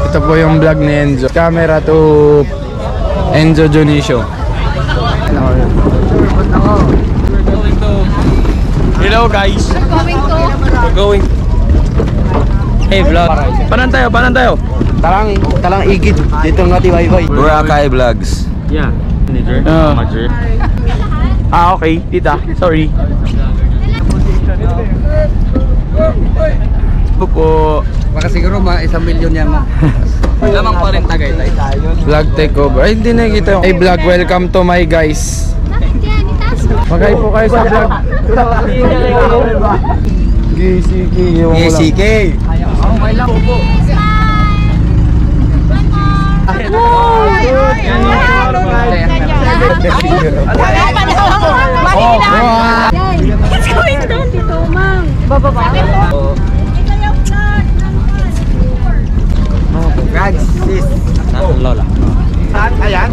Ito po yung vlog ni Enzo. Camera to Enzo Junicio. Hello guys. We're going. Hey vlog. Panan tayo? Talang igid dito ngati wifi. Boracay Vlogs. Yeah. Manager. Okay, tita. Sorry. Po. Baka siguro 1 milyon yan mo. Lamang pa rin Tagaytay. Vlog takeover. Ay, hindi nakikita yung... Hey vlog, welcome to my guys. Magay po kayo sa vlog. GCK. GCK. Okay lang po. What's going down dito, ma'am? Bababa. Congrats, sis. Lola. Ayan.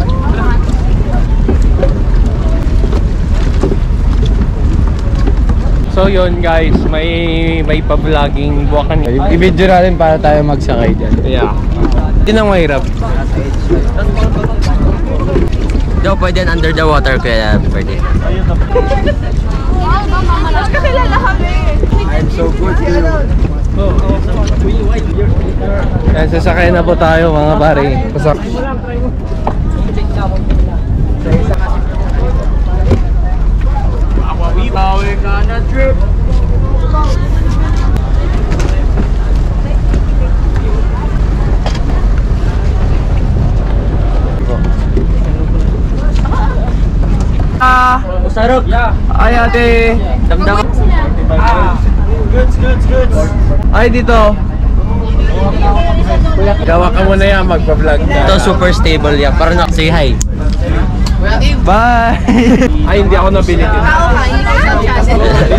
So yun guys, may pa-vlogging buwakan. I-video natin para tayo magsakay dyan. Yeah. Yun ang mahirap. Daw pwede under the water kaya pwede. I'm so good to you. Kaya sasakay na po tayo mga pare. Pasak. We're gonna trip. Sarok. Ay ate. Damdam. Goods. Ay dito. Gawa ka muna yan, magpa-vlog ka. Ito super stable yan. Parang say hi. Bye! Ay, hindi ako nabili dito.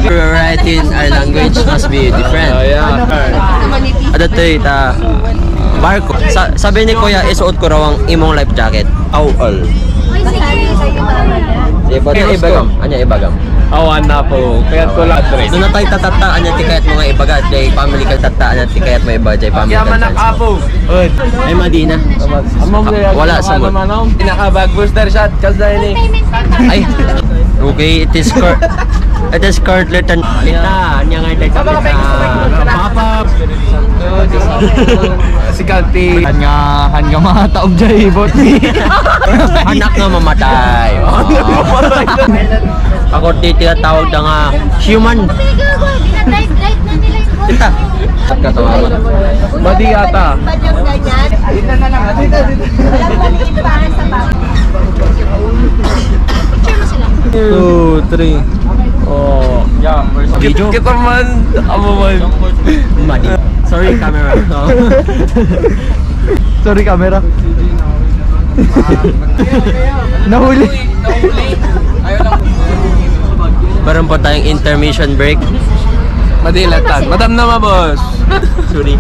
Variety in our language must be different. Yeah. Ano ito Marco, sabi ni Kuya, isuot ko raw ang imong life jacket. All. Anya ibagam. Awan na po. Kaya ko lang address. Doon na tayo tatata, anya tikayat mga ibagat. Jay family kag tata, anya tikayat mga iba. Jay family kag tata. Ay Madina. Wala sa mood. Pinaka-bag booster shot. Kasi ini. Ay. Okay, it is currently anya nga ito. Papa. Si Kanti. Hanga mga taob dyan ibot. Anak nga mamatay. Ako tinatawag na nga human. Tita. Badi ata. Dito na lang. Two, three. Oh, yeah. Video? Kita man. Amo man. Madi. Sorry camera. Sorry camera. Nahuli. Meron po tayong intermission break. Madilatan. Madam na boss. Sorry.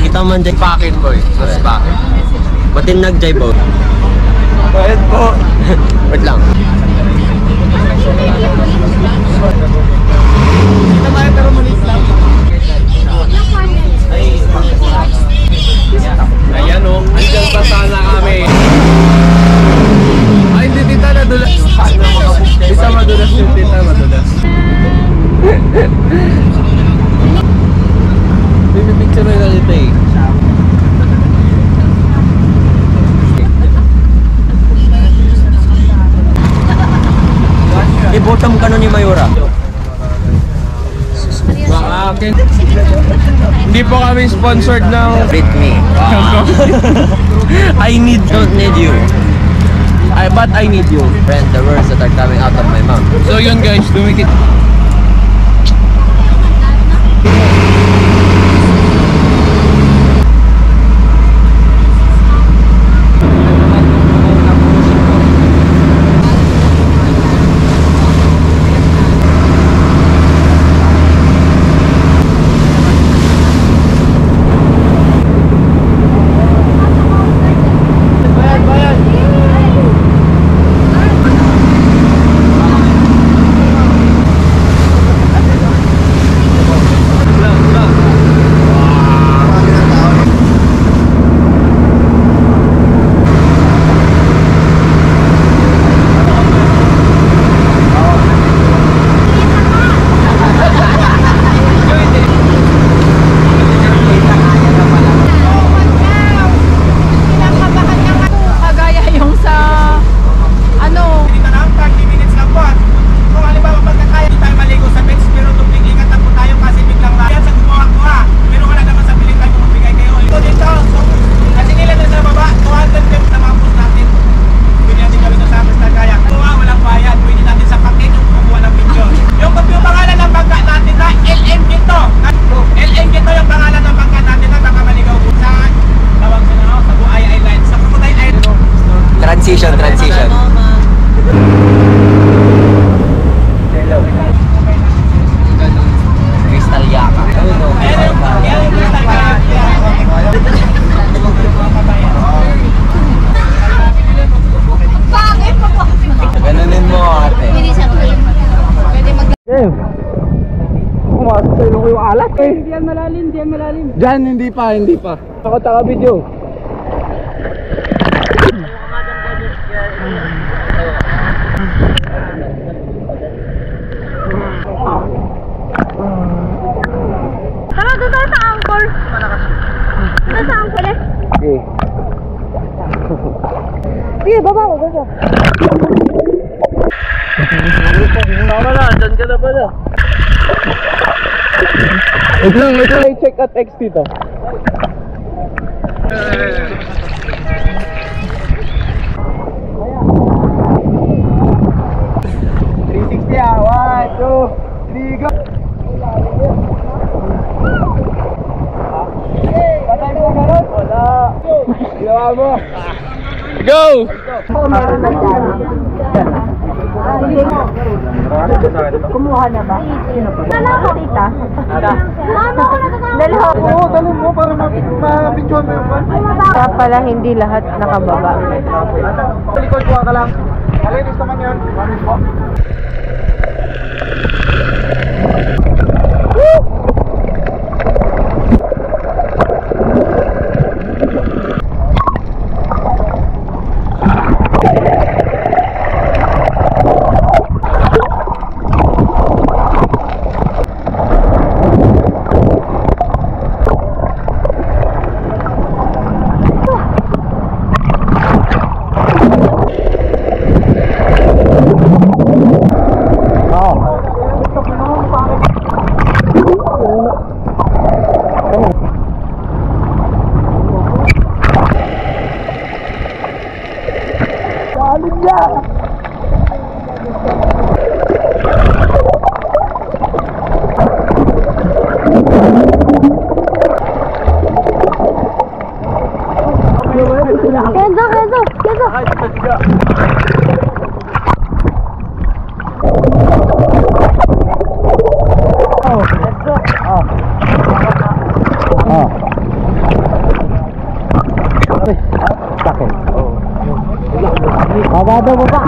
Kita man dyan. Pakin boy. Mas pakin. Matinag dyan po. Bakit po? Wait lang. Ayan o. Andiyan pa sana kami. Ay, hindi tita nadulas. Bisa madulas yung tita madulas. Baby picture na lang ito eh. Ibotam ka nun ni Mayura. Akin. Hindi po kami sponsored ng Treat me. Don't need you. But I need you. Friend, the words that are coming out of my mouth. So yun guys, dumikit. Transition. Crystal Yaka. Ganunin mo ate. Hindi siya clean. Pwede mag... Pumasok sa ilong ko yung alat eh. Hindi yan malalim. Diyan, hindi pa. Nakataka video. Tara, doon tayo sa angkor. Doon sa angkor eh. Okay. Sige, baba ko. Tama na, dyan ka na pala. Wait lang, i-check at X dito. Go! Kumuha na ba? Nalako, tita. Ano ko na dalho? Oo, dalhin mo para mapictuan mo yung pan. Kaya pala hindi lahat nakababa. Likod ko ka lang. Malinis naman yan. Babado mo ba?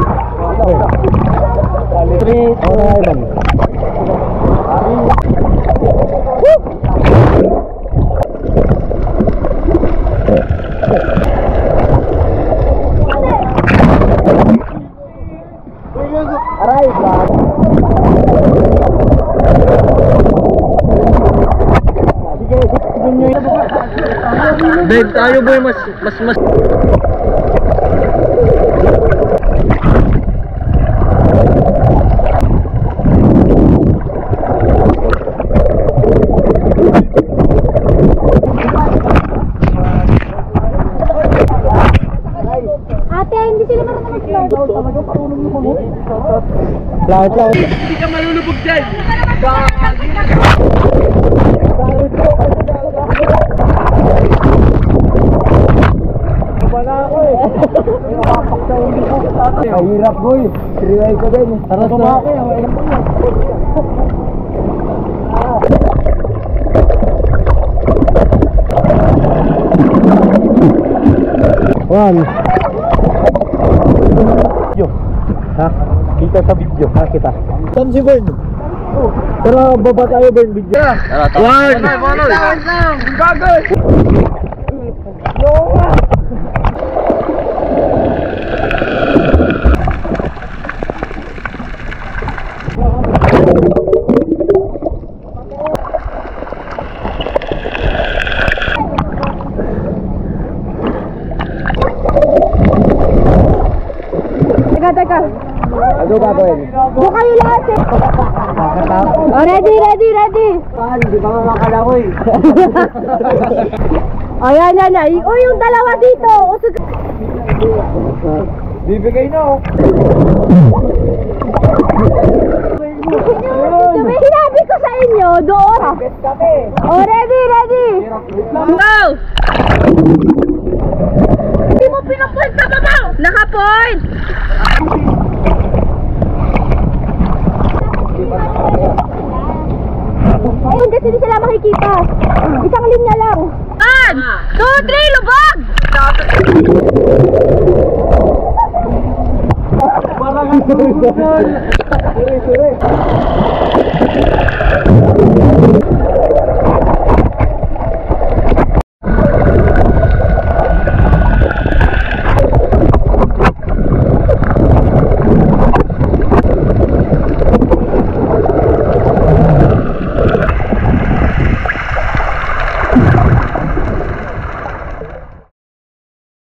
Street Island. Aray, babe, tayo boy mas Ate, hindi sila marunong mag-float. Lahat lang. Hindi ka malulubog dyan. Mahirap boy. Siriway ko din. Tara sa One. Video. Ha? Kita sa video. Ha, kita. Saan si Bern? Tara, baba tayo Bern video. One. Gagol! Teka. Ano gagawin? Doon kayo lahat eh. Oh, ready. Hindi pa makakala ko eh. Oh, yan. Oh, yung dalawa dito. Usog. Bibigay na oh. Sinabi ko sa inyo, doon. Oh, ready. Go! Hindi mo pinapoint sa baba! Naka-point! Ayun, kasi hindi sila makikita. Isang linya lang. 1, 2, 3, lubog! Parang